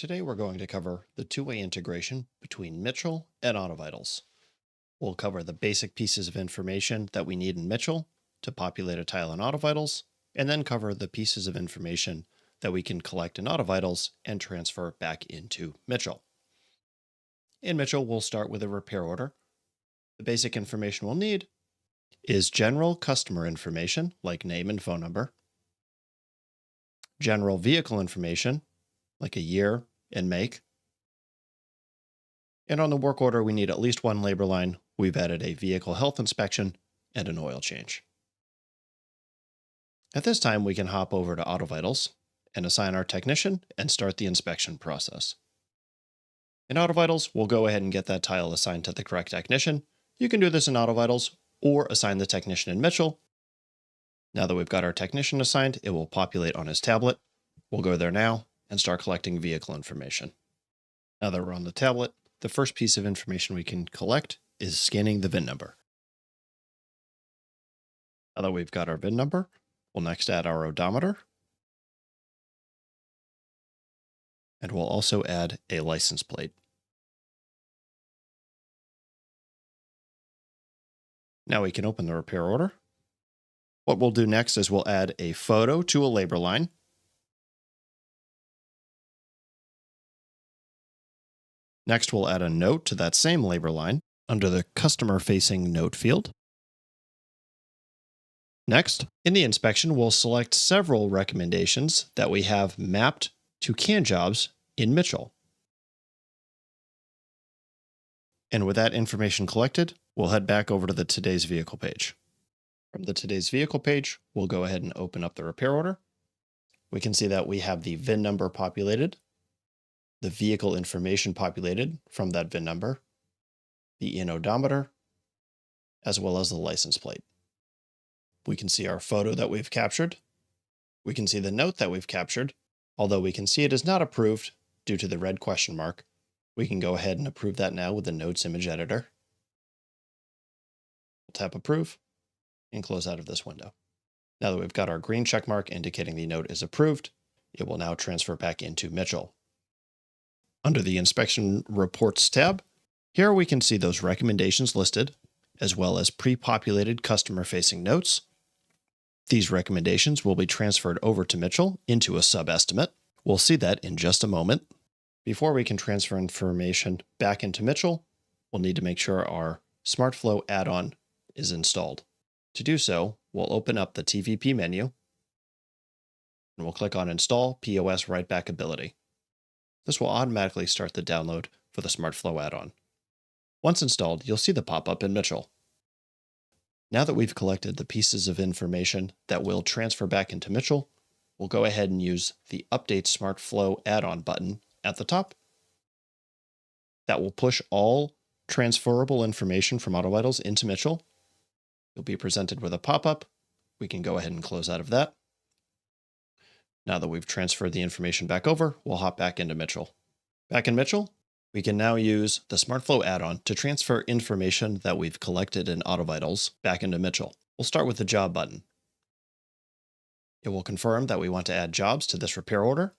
Today we're going to cover the two-way integration between Mitchell and AutoVitals. We'll cover the basic pieces of information that we need in Mitchell to populate a tile in AutoVitals, and then cover the pieces of information that we can collect in AutoVitals and transfer back into Mitchell. In Mitchell, we'll start with a repair order. The basic information we'll need is general customer information, like name and phone number, general vehicle information, like a year and make. And on the work order, we need at least one labor line. We've added a vehicle health inspection and an oil change. At this time, we can hop over to AutoVitals and assign our technician and start the inspection process. In AutoVitals, we'll go ahead and get that tile assigned to the correct technician. You can do this in AutoVitals or assign the technician in Mitchell. Now that we've got our technician assigned, it will populate on his tablet. We'll go there now and start collecting vehicle information. Now that we're on the tablet, the first piece of information we can collect is scanning the VIN number. Now that we've got our VIN number, we'll next add our odometer. And we'll also add a license plate. Now we can open the repair order. What we'll do next is we'll add a photo to a labor line. Next, we'll add a note to that same labor line under the customer-facing note field. Next, in the inspection, we'll select several recommendations that we have mapped to can jobs in Mitchell. And with that information collected, we'll head back over to the Today's Vehicle page. From the Today's Vehicle page, we'll go ahead and open up the repair order. We can see that we have the VIN number populated, the vehicle information populated from that VIN number, the in odometer, as well as the license plate. We can see our photo that we've captured. We can see the note that we've captured. Although we can see it is not approved due to the red question mark, we can go ahead and approve that now with the Notes image editor. We'll tap Approve and close out of this window. Now that we've got our green check mark indicating the note is approved, it will now transfer back into Mitchell. Under the Inspection Reports tab, here we can see those recommendations listed, as well as pre-populated customer-facing notes. These recommendations will be transferred over to Mitchell into a sub-estimate. We'll see that in just a moment. Before we can transfer information back into Mitchell, we'll need to make sure our SmartFlow add-on is installed. To do so, we'll open up the TVP menu, and we'll click on Install POS Writeback Ability. This will automatically start the download for the SmartFlow add-on. Once installed, you'll see the pop-up in Mitchell. Now that we've collected the pieces of information that will transfer back into Mitchell, we'll go ahead and use the Update SmartFlow add-on button at the top. That will push all transferable information from AutoVitals into Mitchell. You'll be presented with a pop-up. We can go ahead and close out of that. Now that we've transferred the information back over, we'll hop back into Mitchell. Back in Mitchell, we can now use the SmartFlow add-on to transfer information that we've collected in AutoVitals back into Mitchell. We'll start with the Job button. It will confirm that we want to add jobs to this repair order.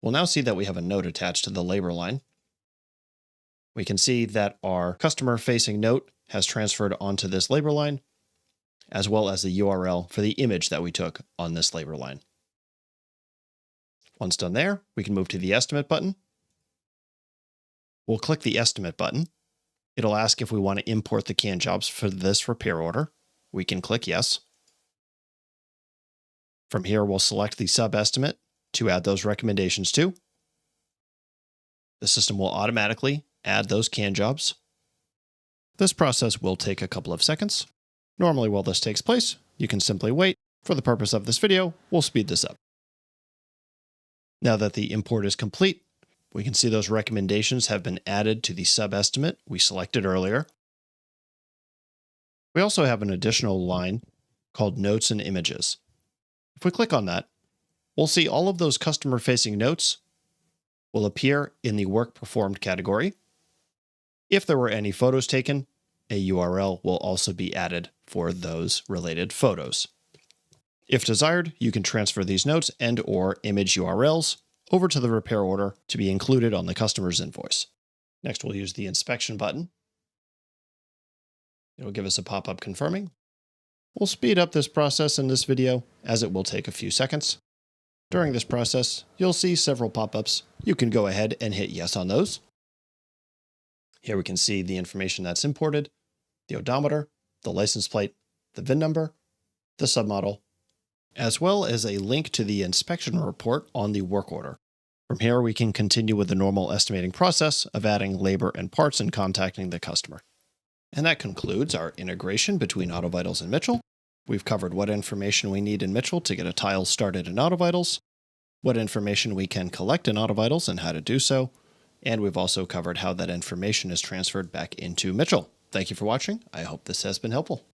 We'll now see that we have a note attached to the labor line. We can see that our customer-facing note has transferred onto this labor line, as well as the URL for the image that we took on this labor line. Once done there, we can move to the Estimate button. We'll click the Estimate button. It'll ask if we want to import the can jobs for this repair order. We can click Yes. From here, we'll select the sub-estimate to add those recommendations to. The system will automatically add those can jobs. This process will take a couple of seconds. Normally, while this takes place, you can simply wait. For the purpose of this video, we'll speed this up. Now that the import is complete, we can see those recommendations have been added to the sub-estimate we selected earlier. We also have an additional line called Notes and Images. If we click on that, we'll see all of those customer-facing notes will appear in the Work Performed category. If there were any photos taken, a URL will also be added for those related photos. If desired, you can transfer these notes and/or image URLs over to the repair order to be included on the customer's invoice. Next, we'll use the inspection button. It'll give us a pop-up confirming. We'll speed up this process in this video, as it will take a few seconds. During this process, you'll see several pop-ups. You can go ahead and hit yes on those. Here we can see the information that's imported, the odometer, the license plate, the VIN number, the submodel, as well as a link to the inspection report on the work order. From here, we can continue with the normal estimating process of adding labor and parts and contacting the customer. And that concludes our integration between AutoVitals and Mitchell. We've covered what information we need in Mitchell to get a tile started in AutoVitals, what information we can collect in AutoVitals and how to do so, and we've also covered how that information is transferred back into Mitchell. Thank you for watching. I hope this has been helpful.